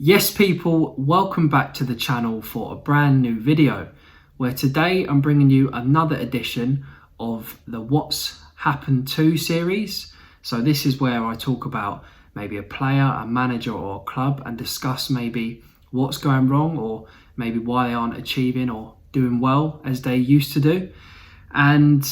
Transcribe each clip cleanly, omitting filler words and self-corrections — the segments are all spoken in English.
Yes people, welcome back to the channel for a brand new video where today I'm bringing you another edition of the What's Happened To series. So this is where I talk about maybe a player, a manager or a club and discuss maybe what's going wrong or maybe why they aren't achieving or doing well as they used to do. And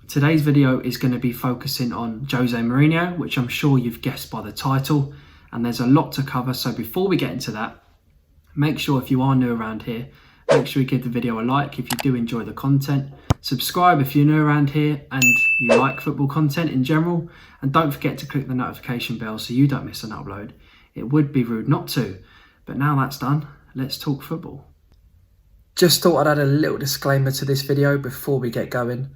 today's video is going to be focusing on Jose Mourinho, which I'm sure you've guessed by the title. And there's a lot to cover, so before we get into that, make sure if you are new around here, make sure you give the video a like if you do enjoy the content. Subscribe if you're new around here and you like football content in general. And don't forget to click the notification bell so you don't miss an upload. It would be rude not to. But now that's done, let's talk football. Just thought I'd add a little disclaimer to this video before we get going.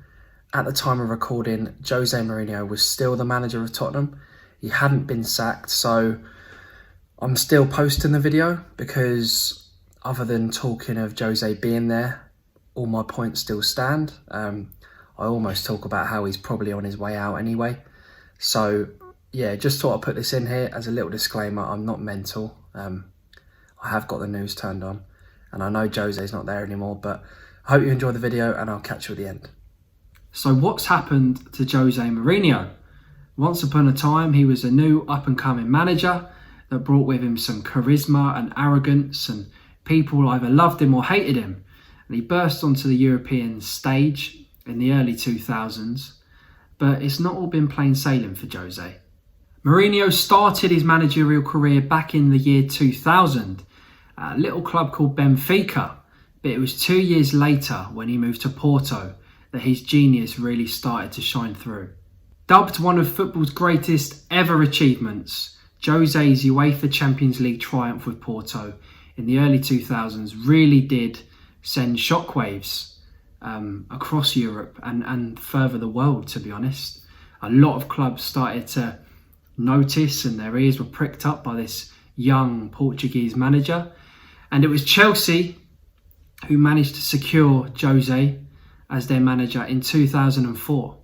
At the time of recording, Jose Mourinho was still the manager of Tottenham. He hadn't been sacked, so I'm still posting the video because other than talking of Jose being there, all my points still stand. I almost talk about how he's probably on his way out anyway. So yeah, just thought I'd put this in here as a little disclaimer. I'm not mental. I have got the news turned on and I know Jose's not there anymore, but I hope you enjoy the video and I'll catch you at the end. So what's happened to Jose Mourinho? Once upon a time, he was a new up-and-coming manager that brought with him some charisma and arrogance, and people either loved him or hated him. And he burst onto the European stage in the early 2000s, but it's not all been plain sailing for Jose. Mourinho started his managerial career back in the year 2000 at a little club called Benfica, but it was 2 years later when he moved to Porto that his genius really started to shine through. Dubbed one of football's greatest ever achievements, Jose's UEFA Champions League triumph with Porto in the early 2000s really did send shockwaves across Europe and further the world, to be honest. A lot of clubs started to notice and their ears were pricked up by this young Portuguese manager. And it was Chelsea who managed to secure Jose as their manager in 2004.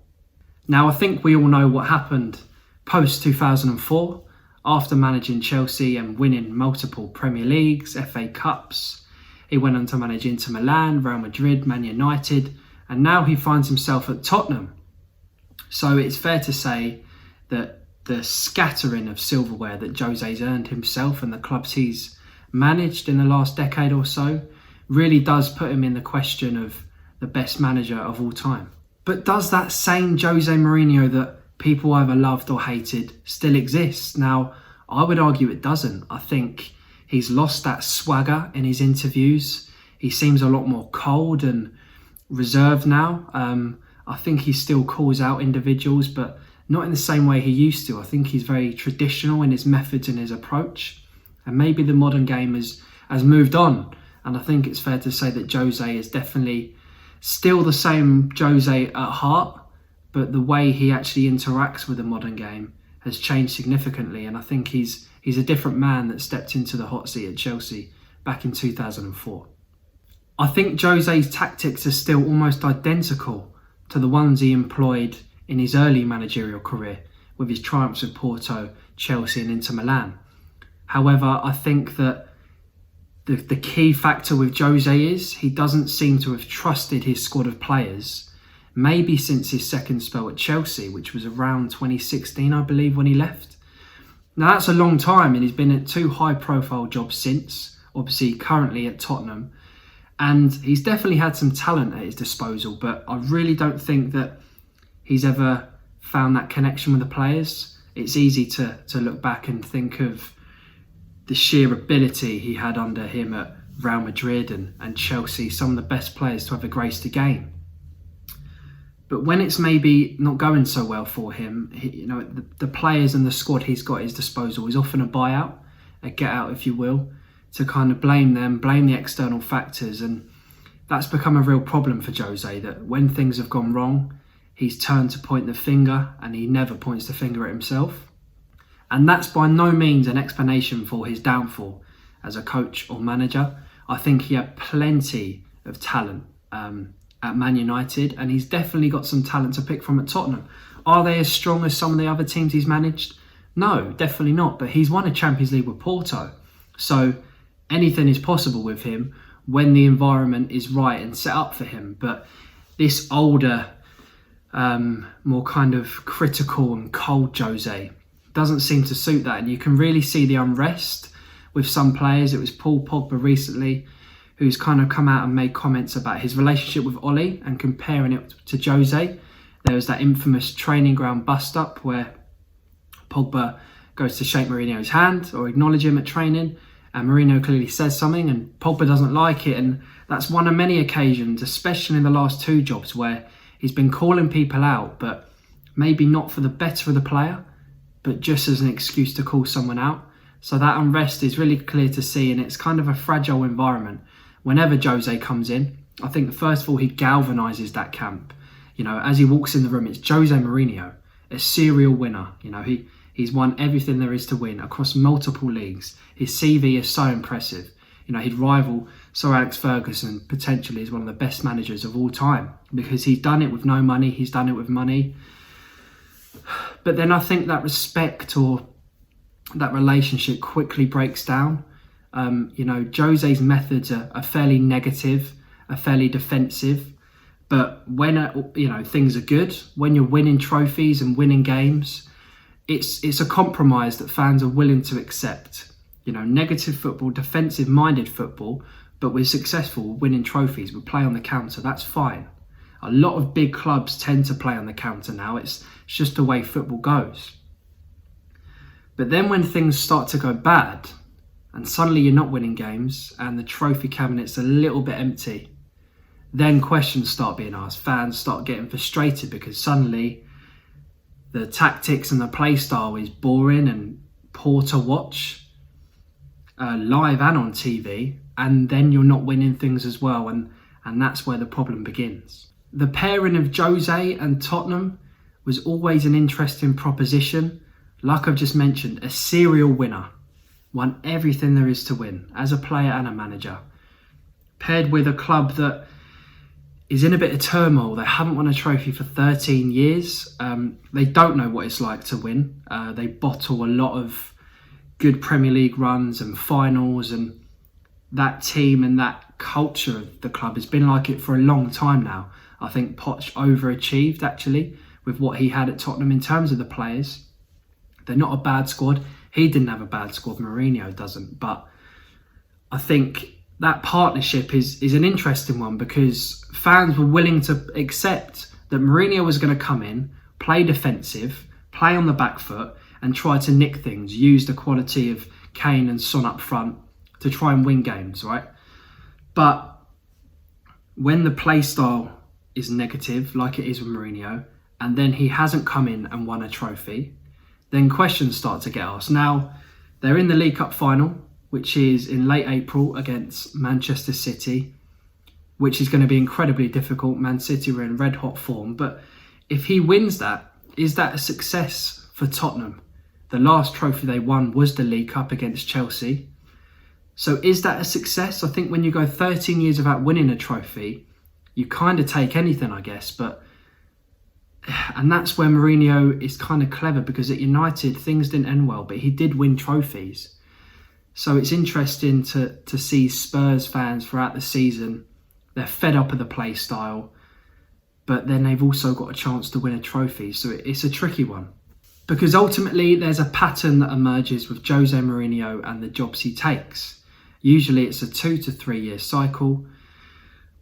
Now, I think we all know what happened post-2004 after managing Chelsea and winning multiple Premier Leagues, FA Cups. He went on to manage Inter Milan, Real Madrid, Man United, and now he finds himself at Tottenham. So it's fair to say that the scattering of silverware that Jose's earned himself and the clubs he's managed in the last decade or so really does put him in the question of the best manager of all time. But does that same Jose Mourinho that people either loved or hated still exist? Now, I would argue it doesn't. I think he's lost that swagger in his interviews. He seems a lot more cold and reserved now. I think he still calls out individuals, but not in the same way he used to. I think he's very traditional in his methods and his approach. And maybe the modern game has moved on. And I think it's fair to say that Jose is definitely still the same Jose at heart, but the way he actually interacts with the modern game has changed significantly. And I think he's a different man that stepped into the hot seat at Chelsea back in 2004. I think Jose's tactics are still almost identical to the ones he employed in his early managerial career with his triumphs with Porto, Chelsea and Inter Milan. However, I think that the key factor with Jose is he doesn't seem to have trusted his squad of players, maybe since his second spell at Chelsea, which was around 2016, I believe, when he left. Now, that's a long time, and he's been at two high-profile jobs since, obviously currently at Tottenham. And he's definitely had some talent at his disposal, but I really don't think that he's ever found that connection with the players. It's easy to look back and think of the sheer ability he had under him at Real Madrid and Chelsea, some of the best players to ever grace the game. But when it's maybe not going so well for him, the players and the squad he's got at his disposal is often a buyout, a get out, if you will, to kind of blame them, blame the external factors. And that's become a real problem for Jose, that when things have gone wrong, he's turned to point the finger and he never points the finger at himself. And that's by no means an explanation for his downfall as a coach or manager. I think he had plenty of talent at Man United, and he's definitely got some talent to pick from at Tottenham. Are they as strong as some of the other teams he's managed? No, definitely not. But he's won a Champions League with Porto. So anything is possible with him when the environment is right and set up for him. But this older, more kind of critical and cold Jose doesn't seem to suit that. And you can really see the unrest with some players. It was Paul Pogba recently who's kind of come out and made comments about his relationship with Ollie and comparing it to Jose. There was that infamous training ground bust-up where Pogba goes to shake Mourinho's hand or acknowledge him at training, and Mourinho clearly says something and Pogba doesn't like it. And that's one of many occasions, especially in the last two jobs, where he's been calling people out, but maybe not for the better of the player, but just as an excuse to call someone out. So that unrest is really clear to see, and it's kind of a fragile environment. Whenever Jose comes in, I think first of all, he galvanises that camp. You know, as he walks in the room, it's Jose Mourinho, a serial winner. You know, he's won everything there is to win across multiple leagues. His CV is so impressive. You know, he'd rival Sir Alex Ferguson potentially as one of the best managers of all time, because he's done it with no money, he's done it with money. But then I think that respect or that relationship quickly breaks down. You know, Jose's methods are fairly negative, are fairly defensive. But when things are good, when you're winning trophies and winning games, it's a compromise that fans are willing to accept. You know, negative football, defensive-minded football, but we're successful, we're winning trophies, we play on the counter, that's fine. A lot of big clubs tend to play on the counter now. It's just the way football goes. But then when things start to go bad, and suddenly you're not winning games, and the trophy cabinet's a little bit empty, then questions start being asked. Fans start getting frustrated because suddenly the tactics and the play style is boring and poor to watch, live and on TV, and then you're not winning things as well, and that's where the problem begins. The pairing of Jose and Tottenham was always an interesting proposition. Like I've just mentioned, a serial winner, won everything there is to win as a player and a manager, paired with a club that is in a bit of turmoil. They haven't won a trophy for 13 years. They don't know what it's like to win. They bottle a lot of good Premier League runs and finals, and that team and that culture of the club has been like it for a long time now. I think Poch overachieved actually with what he had at Tottenham in terms of the players. They're not a bad squad. He didn't have a bad squad, Mourinho doesn't. But I think that partnership is an interesting one because fans were willing to accept that Mourinho was going to come in, play defensive, play on the back foot and try to nick things, use the quality of Kane and Son up front to try and win games, right? But when the play style is negative, like it is with Mourinho, and then he hasn't come in and won a trophy, then questions start to get asked. Now, they're in the League Cup final, which is in late April against Manchester City, which is going to be incredibly difficult. Man City were in red hot form. But if he wins that, is that a success for Tottenham? The last trophy they won was the League Cup against Chelsea. So is that a success? I think when you go 13 years without winning a trophy, you kind of take anything, I guess. And that's where Mourinho is kind of clever, because at United, things didn't end well, but he did win trophies. So it's interesting to see Spurs fans throughout the season. They're fed up of the play style, but then they've also got a chance to win a trophy. So it's a tricky one. Because ultimately, there's a pattern that emerges with Jose Mourinho and the jobs he takes. Usually it's a 2 to 3 year cycle,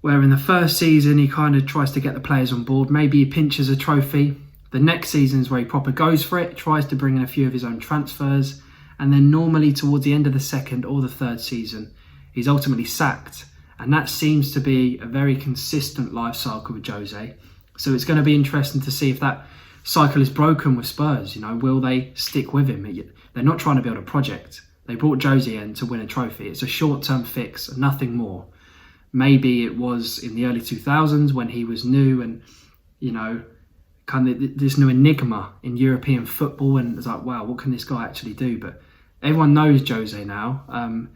where in the first season, he kind of tries to get the players on board. Maybe he pinches a trophy. The next season's where he proper goes for it, tries to bring in a few of his own transfers. And then normally towards the end of the second or the third season, he's ultimately sacked. And that seems to be a very consistent life cycle with Jose. So it's going to be interesting to see if that cycle is broken with Spurs. You know, will they stick with him? They're not trying to build a project. They brought Jose in to win a trophy. It's a short-term fix, nothing more. Maybe it was in the early 2000s when he was new and, you know, kind of this new enigma in European football. And it's like, wow, what can this guy actually do? But everyone knows Jose now.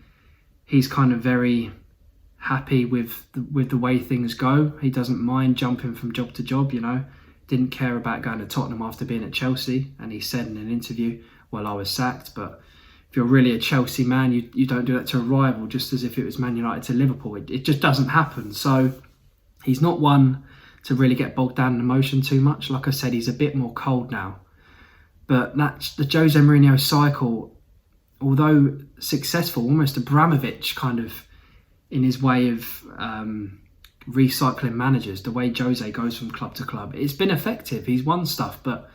He's kind of very happy with the way things go. He doesn't mind jumping from job to job, you know. Didn't care about going to Tottenham after being at Chelsea. And he said in an interview, well, I was sacked, but if you're really a Chelsea man, you don't do that to a rival, just as if it was Man United to Liverpool. It just doesn't happen. So he's not one to really get bogged down in emotion too much. Like I said, he's a bit more cold now. But that's the Jose Mourinho cycle, although successful, almost Abramovich kind of in his way of recycling managers, the way Jose goes from club to club. It's been effective. He's won stuff. But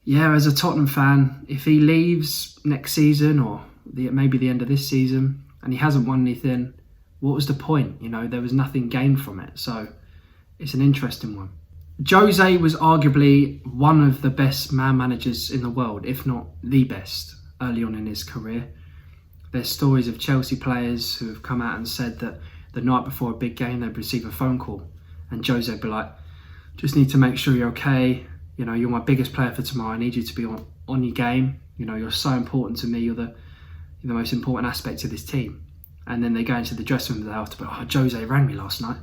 yeah, as a Tottenham fan, if he leaves next season or maybe the end of this season and he hasn't won anything, what was the point? You know, there was nothing gained from it. So it's an interesting one. Jose was arguably one of the best man managers in the world, if not the best, early on in his career. There's stories of Chelsea players who have come out and said that the night before a big game they'd receive a phone call and Jose would be like, just need to make sure you're okay. You know, you're my biggest player for tomorrow. I need you to be on your game. You know, you're so important to me. You're the most important aspect of this team. And then they go into the dressing room the day after, oh, Jose rang me last night.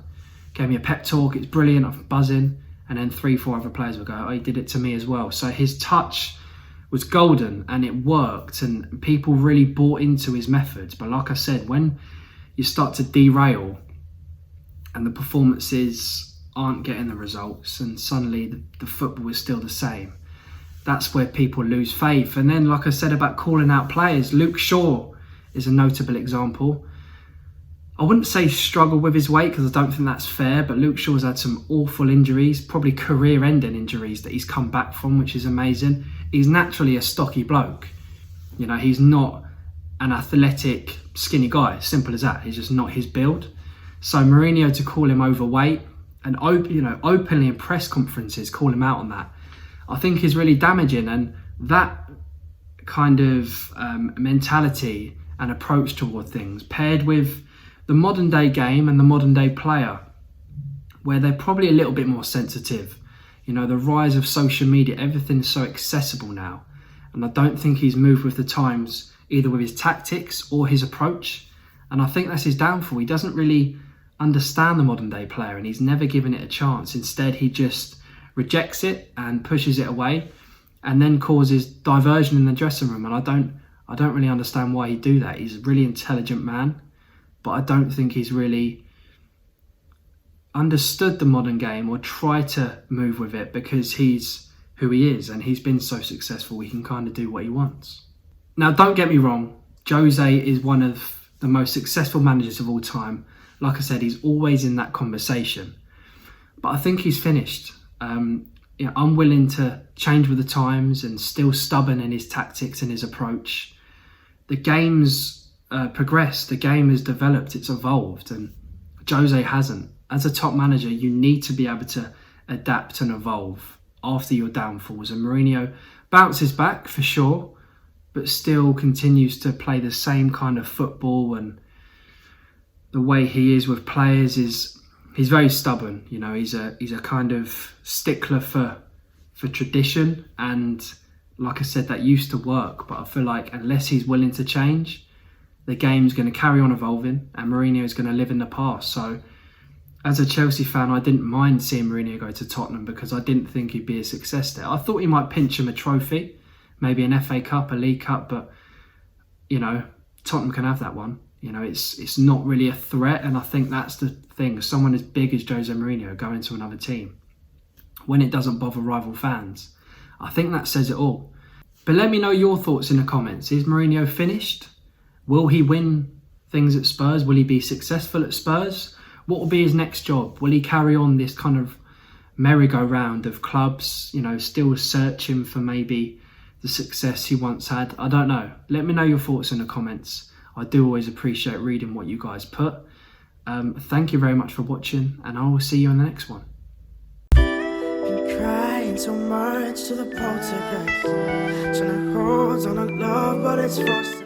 Gave me a pep talk. It's brilliant. I'm buzzing. And then 3-4 other players will go, oh, he did it to me as well. So his touch was golden and it worked. And people really bought into his methods. But like I said, when you start to derail and the performances aren't getting the results and suddenly the football is still the same, that's where people lose faith. And then, like I said about calling out players, Luke Shaw is a notable example. I wouldn't say struggle with his weight because I don't think that's fair, but Luke Shaw's had some awful injuries, probably career-ending injuries that he's come back from, which is amazing. He's naturally a stocky bloke. You know, he's not an athletic, skinny guy. Simple as that. He's just not his build. So Mourinho to call him overweight and openly in press conferences call him out on that, I think is really damaging. And that kind of mentality and approach toward things, paired with the modern day game and the modern day player, where they're probably a little bit more sensitive. You know, the rise of social media, everything's so accessible now. And I don't think he's moved with the times, either with his tactics or his approach. And I think that's his downfall. He doesn't really understand the modern day player and he's never given it a chance. Instead, he just rejects it and pushes it away and then causes diversion in the dressing room. And I don't really understand why he'd do that. He's a really intelligent man, but I don't think he's really understood the modern game or tried to move with it because he's who he is and he's been so successful, he can kind of do what he wants. Now, don't get me wrong, Jose is one of the most successful managers of all time. Like I said, he's always in that conversation. But I think he's finished. Unwilling to change with the times and still stubborn in his tactics and his approach. The game's progressed, the game has developed, it's evolved, and Jose hasn't. As a top manager, you need to be able to adapt and evolve after your downfalls. And Mourinho bounces back for sure, but still continues to play the same kind of football, and the way he is with players he's very stubborn. You know, he's a kind of stickler for tradition, and like I said, that used to work, but I feel like unless he's willing to change, the game's going to carry on evolving and Mourinho is going to live in the past. So as a Chelsea fan, I didn't mind seeing Mourinho go to Tottenham because I didn't think he'd be a success there. I thought he might pinch him a trophy, maybe an FA Cup, a League Cup, but, you know, Tottenham can have that one. You know, it's not really a threat, and I think that's the thing. Someone as big as Jose Mourinho going to another team, when it doesn't bother rival fans, I think that says it all. But let me know your thoughts in the comments. Is Mourinho finished? Will he win things at Spurs? Will he be successful at Spurs? What will be his next job? Will he carry on this kind of merry-go-round of clubs, you know, still searching for maybe the success he once had? I don't know. Let me know your thoughts in the comments. I do always appreciate reading what you guys put. Thank you very much for watching, and I will see you in the next one. Been crying so much to the Portuguese, trying to hold on to love, but it's frozen.